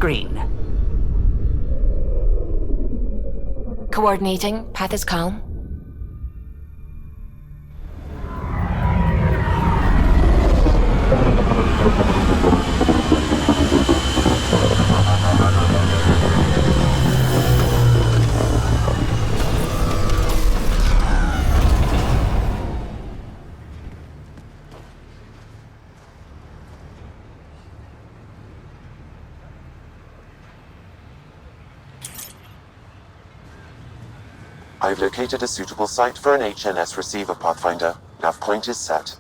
screen. Coordinating. Path is calm. I've located a suitable site for an HNS receiver, Pathfinder. Nav point is set.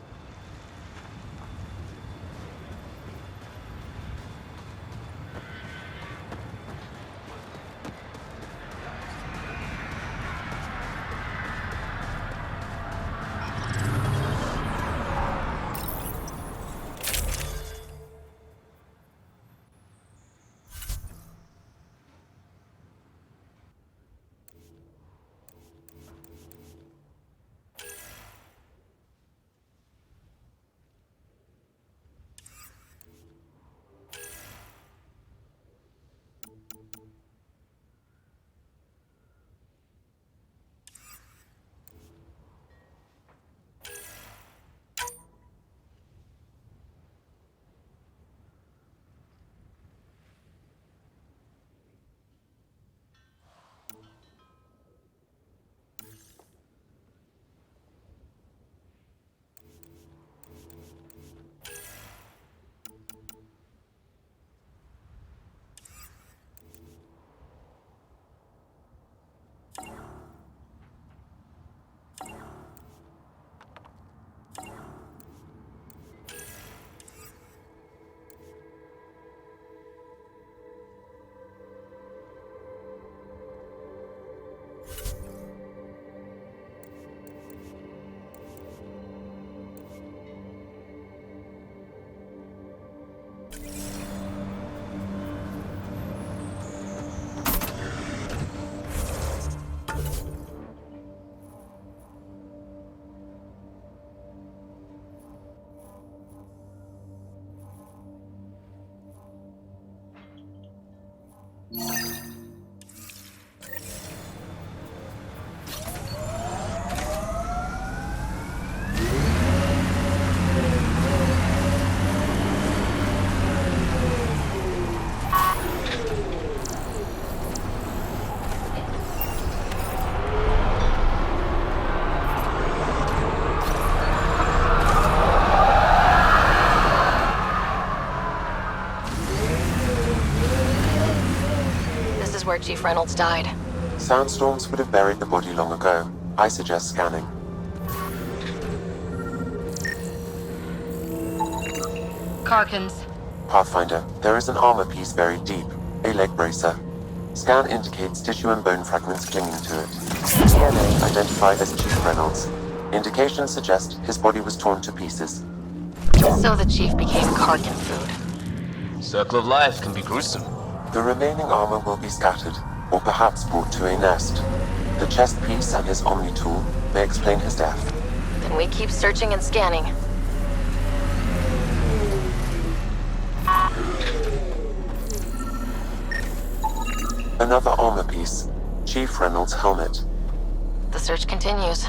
Where Chief Reynolds died. Sandstorms would have buried the body long ago. I suggest scanning. Karkins. Pathfinder, there is an armor piece buried deep. A leg bracer. Scan indicates tissue and bone fragments clinging to it. DNA identified as Chief Reynolds. Indications suggest his body was torn to pieces. So the Chief became Karkin food. Circle of life can be gruesome. The remaining armor will be scattered, or perhaps brought to a nest. The chest piece and his Omni tool may explain his death. Then we keep searching and scanning. Another armor piece. Chief Reynolds' helmet. The search continues.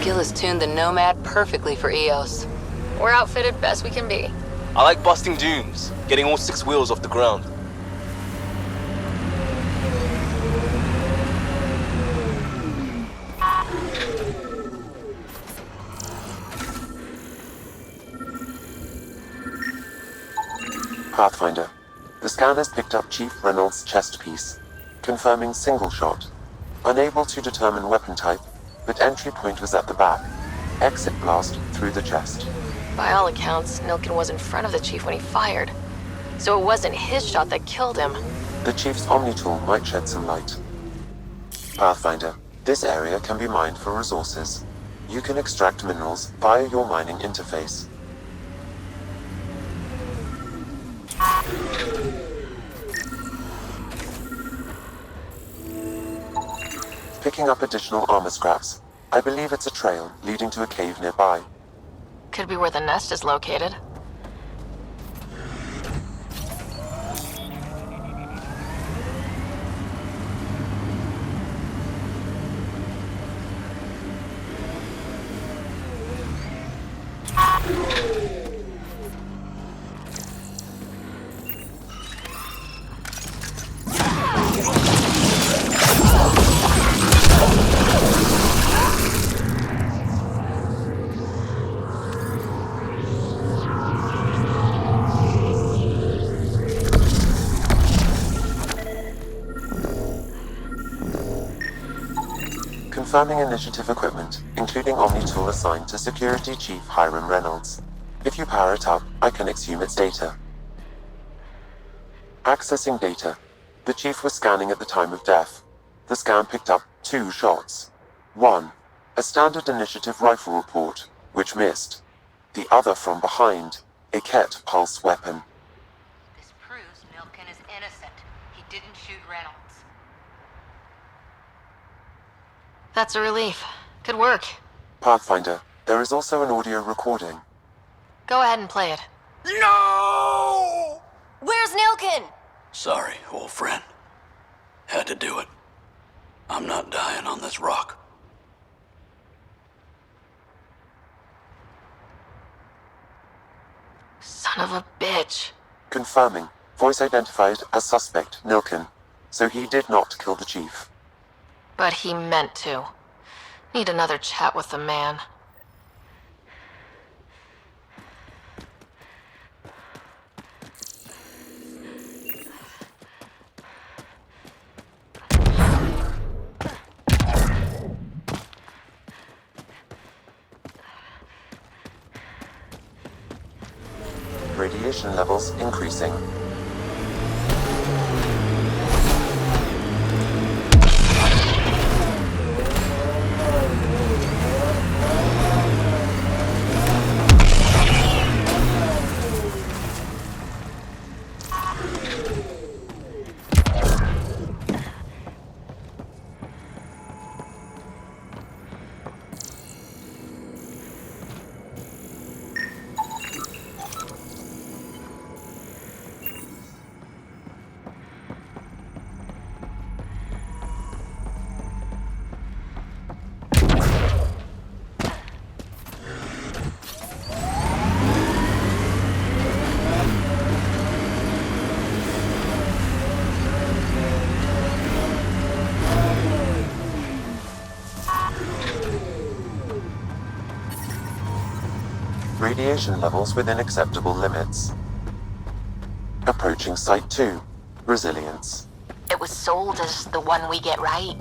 Gil has tuned the Nomad perfectly for EOS. We're outfitted best we can be. I like busting dunes, getting all 6 wheels off the ground. Pathfinder. The scanners picked up Chief Reynolds' chest piece, confirming single shot. Unable to determine weapon type, but entry point was at the back. Exit blast through the chest. By all accounts, Nilkin was in front of the Chief when he fired. So it wasn't his shot that killed him. The Chief's Omni tool might shed some light. Pathfinder, this area can be mined for resources. You can extract minerals via your mining interface. Picking up additional armor scraps. I believe it's a trail leading to a cave nearby. Could be where the nest is located. Confirming initiative equipment, including Omni tool assigned to Security Chief Hiram Reynolds. If you power it up, I can exhume its data. Accessing data. The Chief was scanning at the time of death. The scan picked up 2 shots. One, a standard initiative rifle report, which missed. The other from behind, a Ket pulse weapon. This proves Milken is innocent. He didn't shoot Reynolds. That's a relief. Good work. Pathfinder, there is also an audio recording. Go ahead and play it. No! Where's Nilkin? Sorry, old friend. Had to do it. I'm not dying on this rock. Son of a bitch. Confirming. Voice identified as suspect, Nilkin. So he did not kill the Chief. But he meant to. Need another chat with the man. Radiation levels increasing. Radiation levels within acceptable limits. Approaching Site 2. Resilience. It was sold as the one we get right,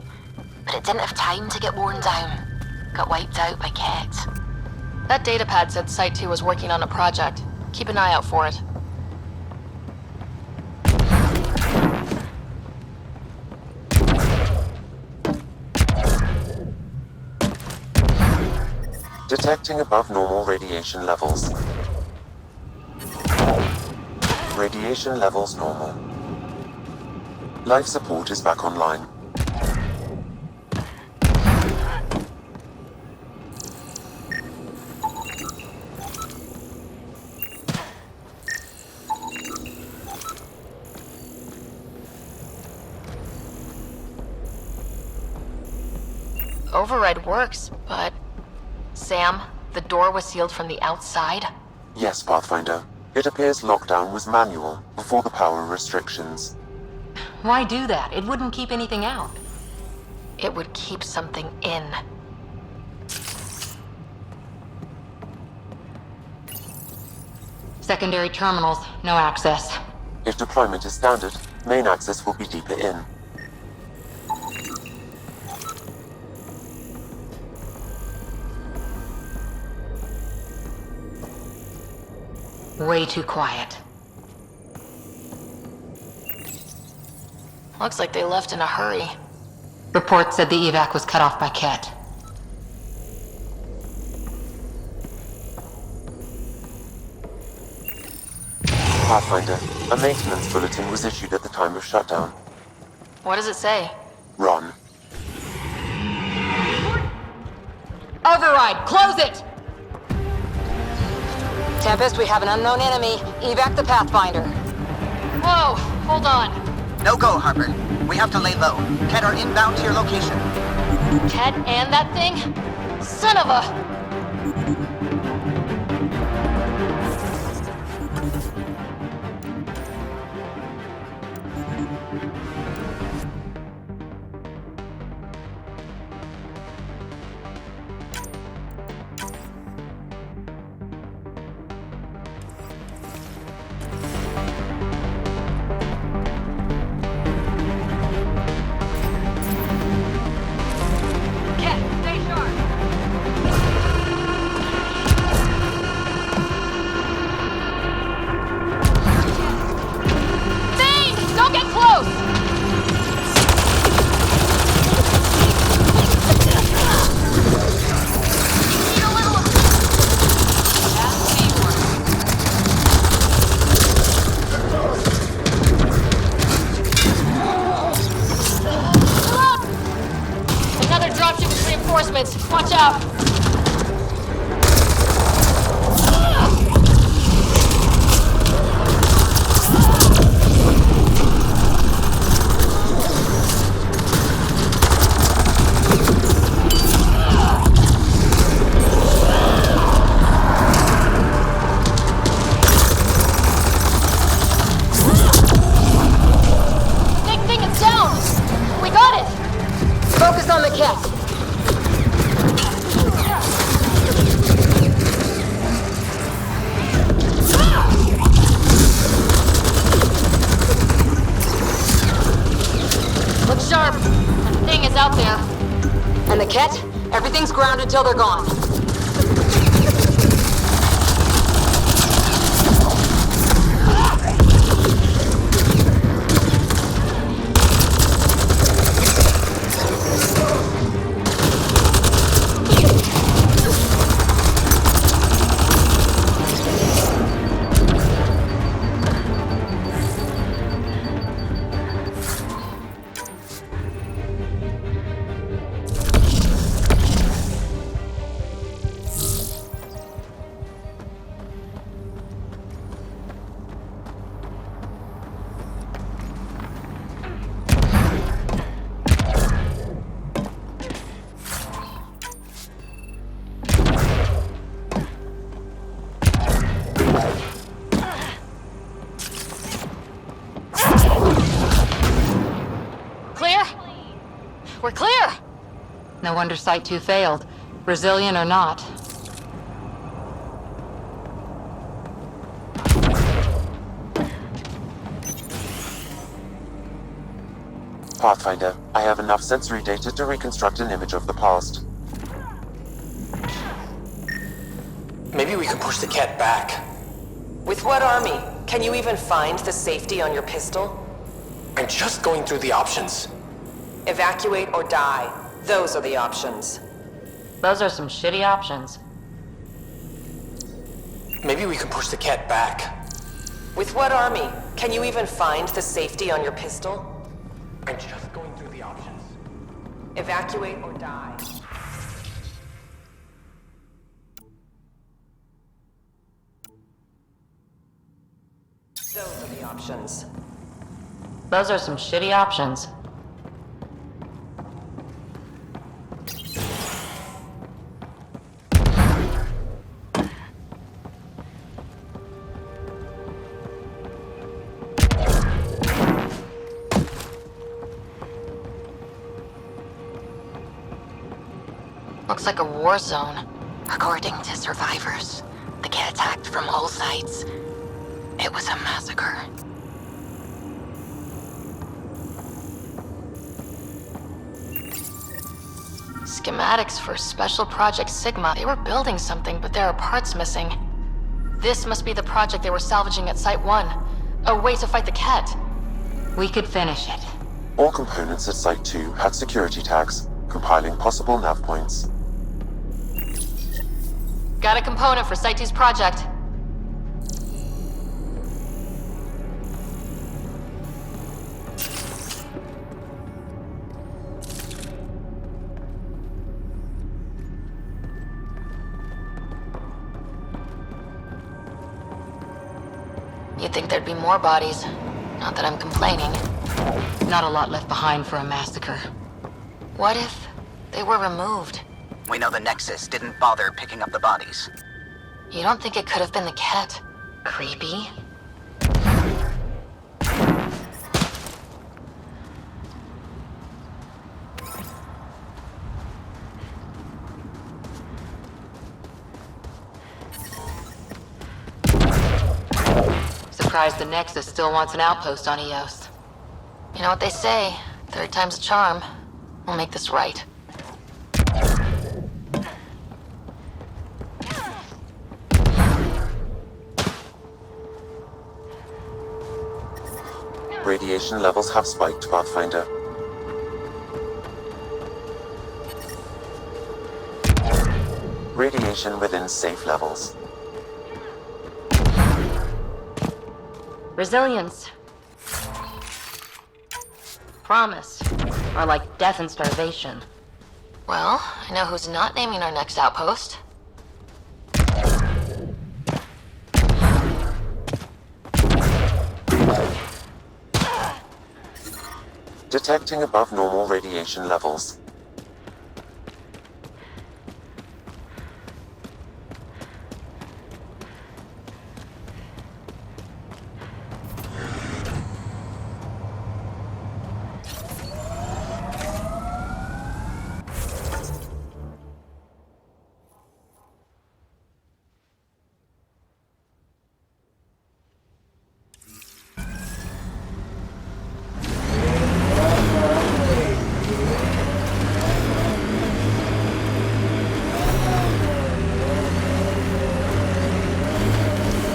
but it didn't have time to get worn down. Got wiped out by Ket. That datapad said Site 2 was working on a project. Keep an eye out for it. Detecting above normal radiation levels. Radiation levels normal. Life support is back online. Override works, but... Sam, the door was sealed from the outside? Yes, Pathfinder. It appears lockdown was manual before the power restrictions. Why do that? It wouldn't keep anything out. It would keep something in. Secondary terminals, no access. If deployment is standard, main access will be deeper in. Way too quiet. Looks like they left in a hurry. Report said the evac was cut off by Ket. Pathfinder, a maintenance bulletin was issued at the time of shutdown. What does it say? Run. Override, close it! Tempest, we have an unknown enemy. Evac the Pathfinder. Whoa, hold on. No go, Harper. We have to lay low. Ket are inbound to your location. Ket and that thing? Son of a... Watch out! Big thing is down! We got it! Focus on the cat. Look sharp. That thing is out there. And the cat? Everything's grounded till they're gone. We're clear! No wonder Site 2 failed. Resilient or not. Pathfinder, I have enough sensory data to reconstruct an image of the past. Maybe we can push the cat back. With what army? Can you even find the safety on your pistol? I'm just going through the options. Evacuate or die. Those are the options. Those are some shitty options. Maybe we can push the cat back. With what army? Can you even find the safety on your pistol? I'm just going through the options. Evacuate or die. Those are the options. Those are some shitty options. Looks like a war zone. According to survivors, the cat attacked from all sides. It was a massacre. Schematics for Special Project Sigma. They were building something, but there are parts missing. This must be the project they were salvaging at Site 1. A way to fight the cat. We could finish it. All components at Site 2 had security tags, compiling possible nav points. Got a component for Site 2's project. You'd think there'd be more bodies. Not that I'm complaining. Not a lot left behind for a massacre. What if they were removed? We know the Nexus didn't bother picking up the bodies. You don't think it could have been the Ket? Creepy. Surprised the Nexus still wants an outpost on Eos. You know what they say, third time's a charm. We'll make this right. Radiation levels have spiked, Pathfinder. Radiation within safe levels. Resilience. Promise. Are like death and starvation. Well, I know who's not naming our next outpost. Detecting above normal radiation levels.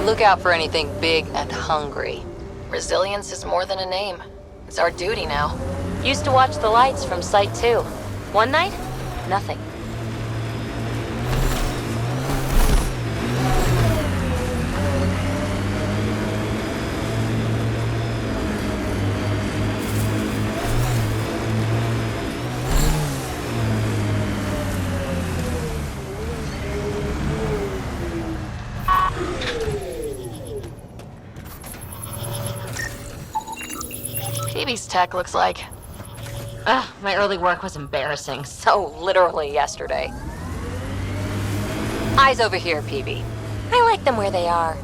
Look out for anything big and hungry. Resilience is more than a name. It's our duty now. Used to watch the lights from Site 2. One night, nothing. PB's tech looks like. My early work was embarrassing. So literally yesterday. Eyes over here, PB. I like them where they are.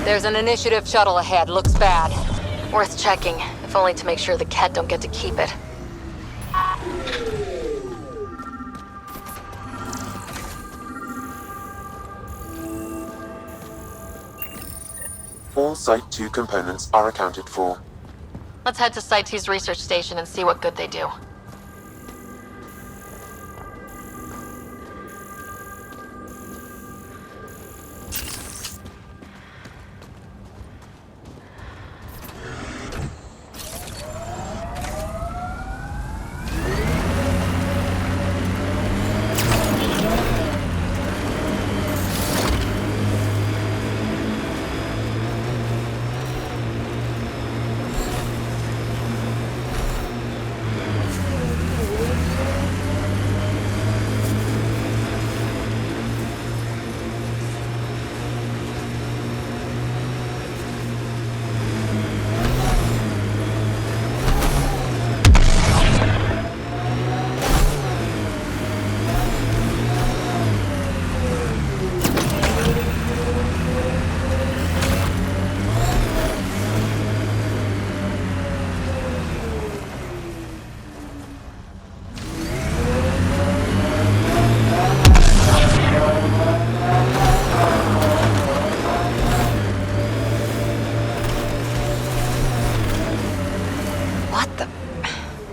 There's an initiative shuttle ahead. Looks bad. Worth checking, if only to make sure the Ket don't get to keep it. All Site 2 components are accounted for. Let's head to Site 2's research station and see what good they do.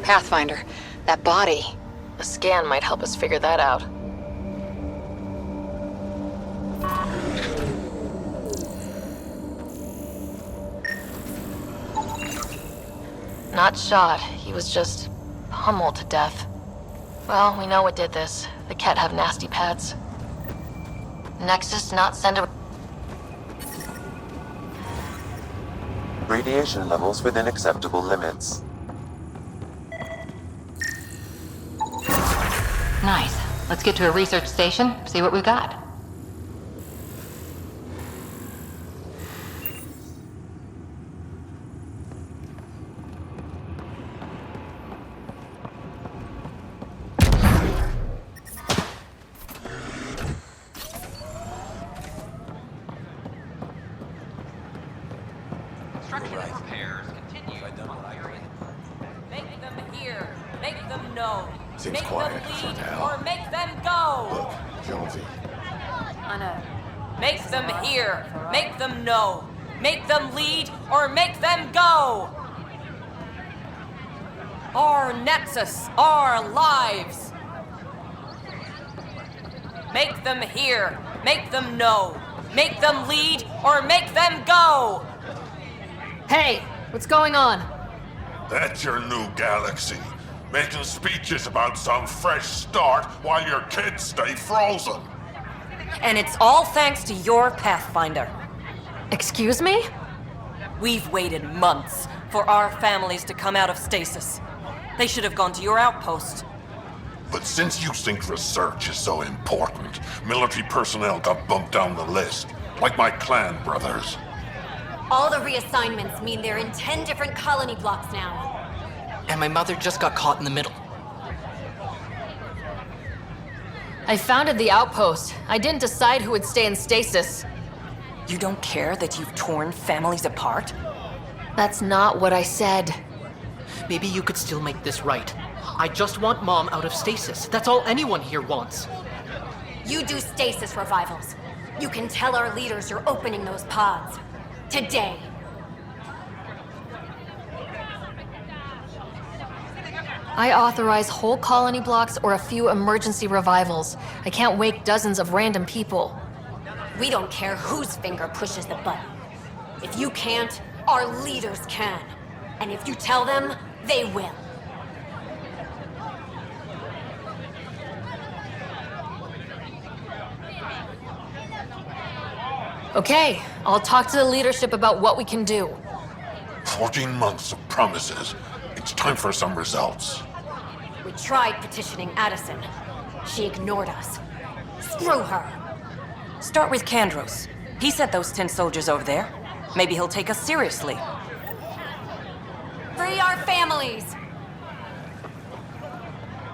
Pathfinder, that body. A scan might help us figure that out. Not shot. He was just pummeled to death. Well, we know what did this. The Ket have nasty pads. Nexus not send a... Radiation levels within acceptable limits. Nice. Let's get to a research station, see what we've got. Seems quiet for now. Or make them go! Look, Jonesy. I know. Make them hear. Make them know. Make them lead or make them go! Our Nexus, our lives! Make them hear. Make them know. Make them lead or make them go! Hey, what's going on? That's your new galaxy. Making speeches about some fresh start while your kids stay frozen. And it's all thanks to your Pathfinder. Excuse me? We've waited months for our families to come out of stasis. They should have gone to your outpost. But since you think research is so important, military personnel got bumped down the list, like my clan brothers. All the reassignments mean they're in 10 different colony blocks now. And my mother just got caught in the middle. I founded the outpost. I didn't decide who would stay in stasis. You don't care that you've torn families apart? That's not what I said. Maybe you could still make this right. I just want Mom out of stasis. That's all anyone here wants. You do stasis revivals. You can tell our leaders you're opening those pods. Today. I authorize whole colony blocks or a few emergency revivals. I can't wake dozens of random people. We don't care whose finger pushes the button. If you can't, our leaders can. And if you tell them, they will. Okay, I'll talk to the leadership about what we can do. 14 months of promises. It's time for some results. We tried petitioning Addison. She ignored us. Screw her. Start with Kandros. He sent those 10 soldiers over there. Maybe he'll take us seriously. Free our families!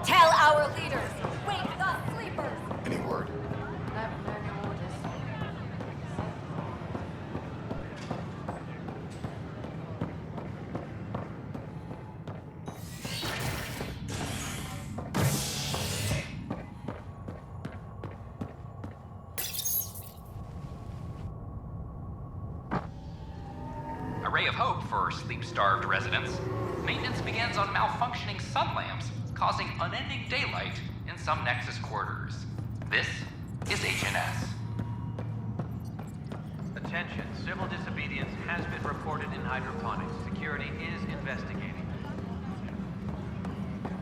Tell our leaders, wake the sleepers! Any word? A ray of hope for sleep-starved residents. Maintenance begins on malfunctioning sun lamps, causing unending daylight in some Nexus quarters. This is HNS. Attention, civil disobedience has been reported in hydroponics. Security is investigating.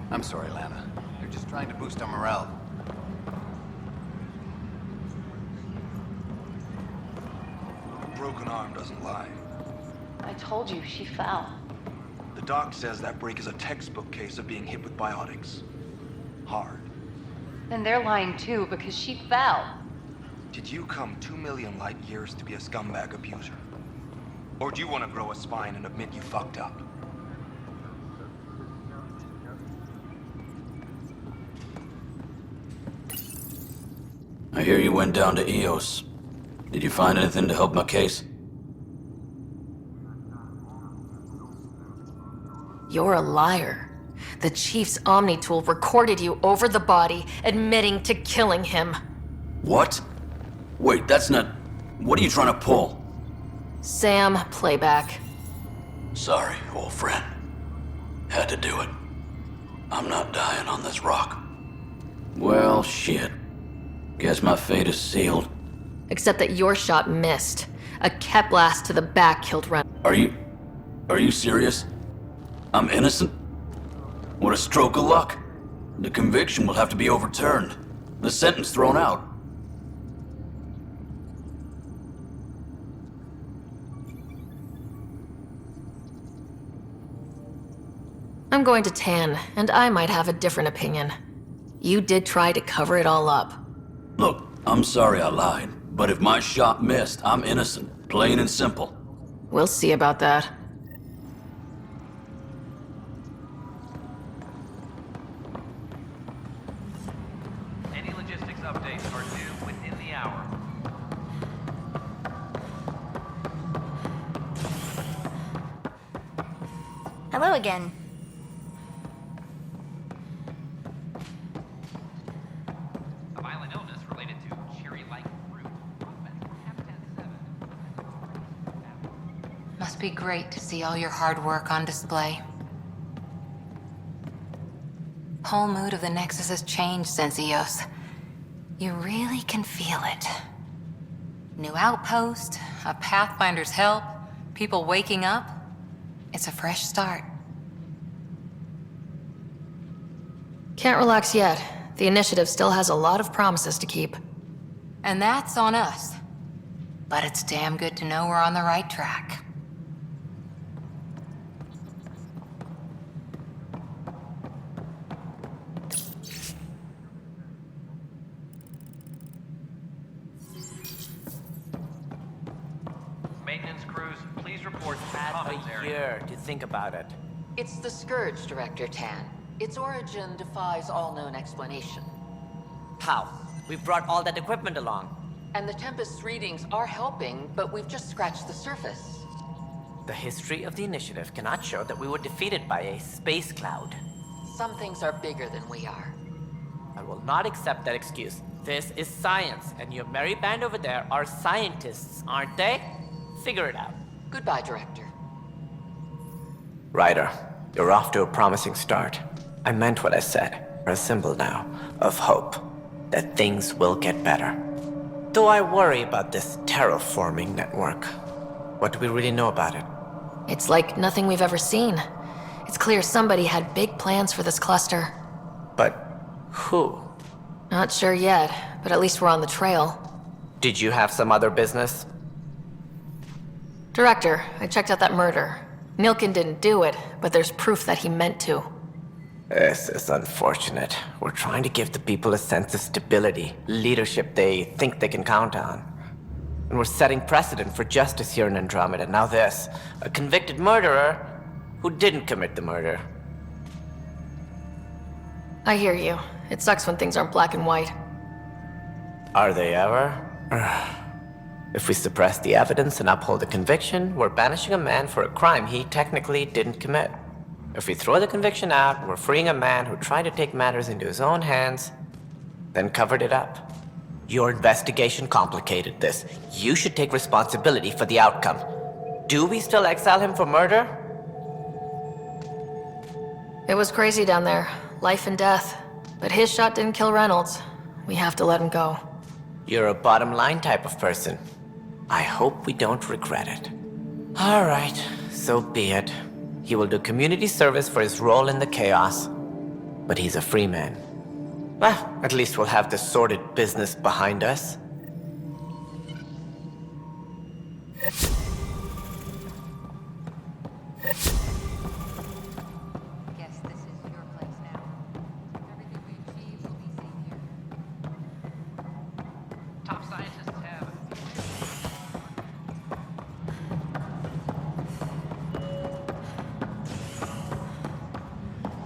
I'm sorry, Lana. They're just trying to boost our morale. A broken arm doesn't lie. I told you, she fell. The doc says that break is a textbook case of being hit with biotics. Hard. Then they're lying too, because she fell. Did you come 2 million light years to be a scumbag abuser? Or do you want to grow a spine and admit you fucked up? I hear you went down to EOS. Did you find anything to help my case? You're a liar. The Chief's Omni tool recorded you over the body, admitting to killing him. What? Wait, that's not... What are you trying to pull? Sam, playback. Sorry, old friend. Had to do it. I'm not dying on this rock. Well, shit. Guess my fate is sealed. Except that your shot missed. A Ket blast to the back killed Ren. Are you serious? I'm innocent? What a stroke of luck. The conviction will have to be overturned. The sentence thrown out. I'm going to Tan, and I might have a different opinion. You did try to cover it all up. Look, I'm sorry I lied, but if my shot missed, I'm innocent. Plain and simple. We'll see about that. Any logistics updates are due within the hour. Hello again. A violent illness related to cherry-like fruit. Must be great to see all your hard work on display. Whole mood of the Nexus has changed since EOS. You really can feel it. New outpost, a Pathfinder's help, people waking up. It's a fresh start. Can't relax yet. The initiative still has a lot of promises to keep. And that's on us. But it's damn good to know we're on the right track. Maintenance crews, please report to the Had commons a area. year to think about it. It's the Scourge, Director Tan. Its origin defies all known explanation. How? We've brought all that equipment along. And the Tempest's readings are helping, but we've just scratched the surface. The history of the initiative cannot show that we were defeated by a space cloud. Some things are bigger than we are. I will not accept that excuse. This is science, and your merry band over there are scientists, aren't they? Figure it out. Goodbye, Director. Ryder, you're off to a promising start. I meant what I said. We're a symbol now of hope that things will get better. Though I worry about this terraforming network. What do we really know about it? It's like nothing we've ever seen. It's clear somebody had big plans for this cluster. But who? Not sure yet, but at least we're on the trail. Did you have some other business? Director, I checked out that murder. Nilkin didn't do it, but there's proof that he meant to. This is unfortunate. We're trying to give the people a sense of stability, leadership they think they can count on. And we're setting precedent for justice here in Andromeda. Now this, a convicted murderer who didn't commit the murder. I hear you. It sucks when things aren't black and white. Are they ever? If we suppress the evidence and uphold the conviction, we're banishing a man for a crime he technically didn't commit. If we throw the conviction out, we're freeing a man who tried to take matters into his own hands, then covered it up. Your investigation complicated this. You should take responsibility for the outcome. Do we still exile him for murder? It was crazy down there. Life and death. But his shot didn't kill Reynolds. We have to let him go. You're a bottom line type of person. I hope we don't regret it. All right, so be it. He will do community service for his role in the chaos. But he's a free man. Well, at least we'll have the sordid business behind us. Guess this is your place now. Everything we achieve will be seen here. Top scientists have.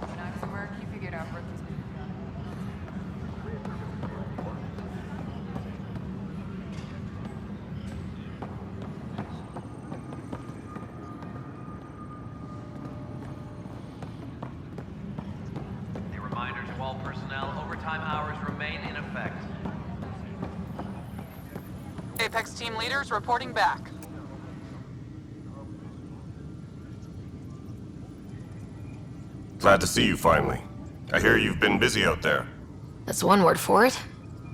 When I was at work, you figured out Brooklyn's. A reminder to all personnel, overtime hours remain in effect. Apex team leaders reporting back. Glad to see you finally. I hear you've been busy out there. That's one word for it.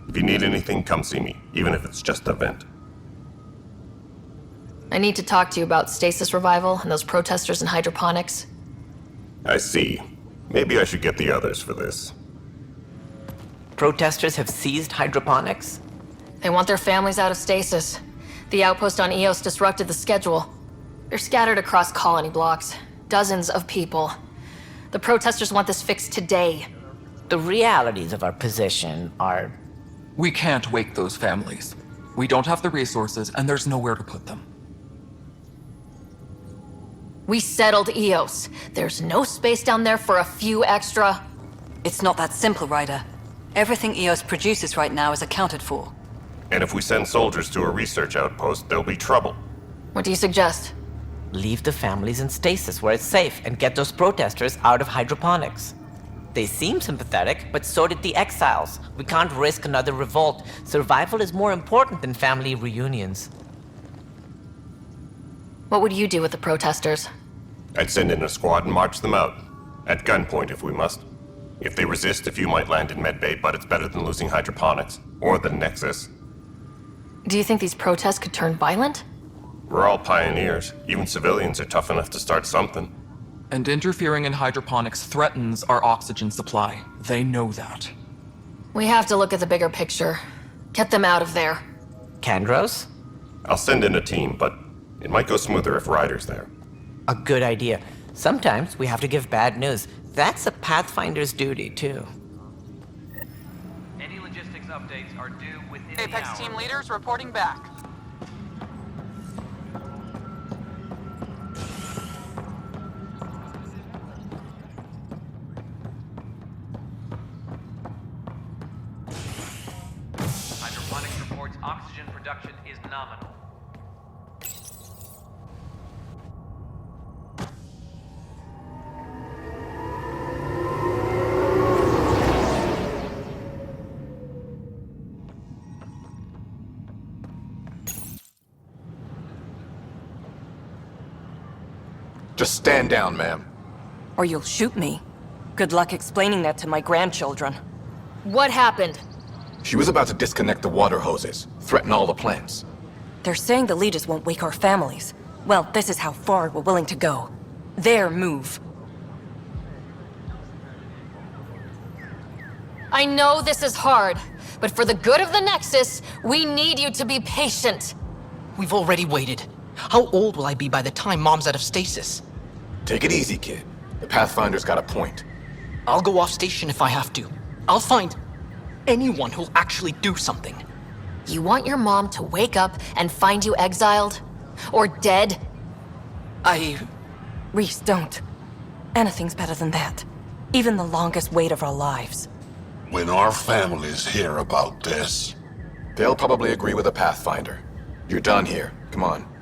If you need anything, come see me, even if it's just a vent. I need to talk to you about stasis revival and those protesters in hydroponics. I see. Maybe I should get the others for this. Protesters have seized hydroponics? They want their families out of stasis. The outpost on Eos disrupted the schedule. They're scattered across colony blocks. Dozens of people. The protesters want this fixed today. The realities of our position are... We can't wake those families. We don't have the resources, and there's nowhere to put them. We settled Eos. There's no space down there for a few extra... It's not that simple, Ryder. Everything Eos produces right now is accounted for. And if we send soldiers to a research outpost, there'll be trouble. What do you suggest? Leave the families in stasis where it's safe and get those protesters out of hydroponics. They seem sympathetic, but so did the exiles. We can't risk another revolt. Survival is more important than family reunions. What would you do with the protesters? I'd send in a squad and march them out. At gunpoint if we must. If they resist, a few might land in medbay, but it's better than losing hydroponics. Or the Nexus. Do you think these protests could turn violent? We're all pioneers. Even civilians are tough enough to start something. And interfering in hydroponics threatens our oxygen supply. They know that. We have to look at the bigger picture. Get them out of there. Kandros? I'll send in a team, but it might go smoother if Ryder's there. A good idea. Sometimes we have to give bad news. That's a Pathfinder's duty, too. Any logistics updates are due within Apex the hour. team leaders reporting back. Hydroponics reports oxygen production is nominal. Just stand down, ma'am. Or you'll shoot me. Good luck explaining that to my grandchildren. What happened? She was about to disconnect the water hoses, threaten all the plants. They're saying the leaders won't wake our families. Well, this is how far we're willing to go. Their move. I know this is hard, but for the good of the Nexus, we need you to be patient. We've already waited. How old will I be by the time Mom's out of stasis? Take it easy, kid. The Pathfinder's got a point. I'll go off station if I have to. I'll find anyone who'll actually do something. You want your mom to wake up and find you exiled? Or dead? Reese, don't. Anything's better than that. Even the longest wait of our lives. When our families hear about this... They'll probably agree with the Pathfinder. You're done here. Come on.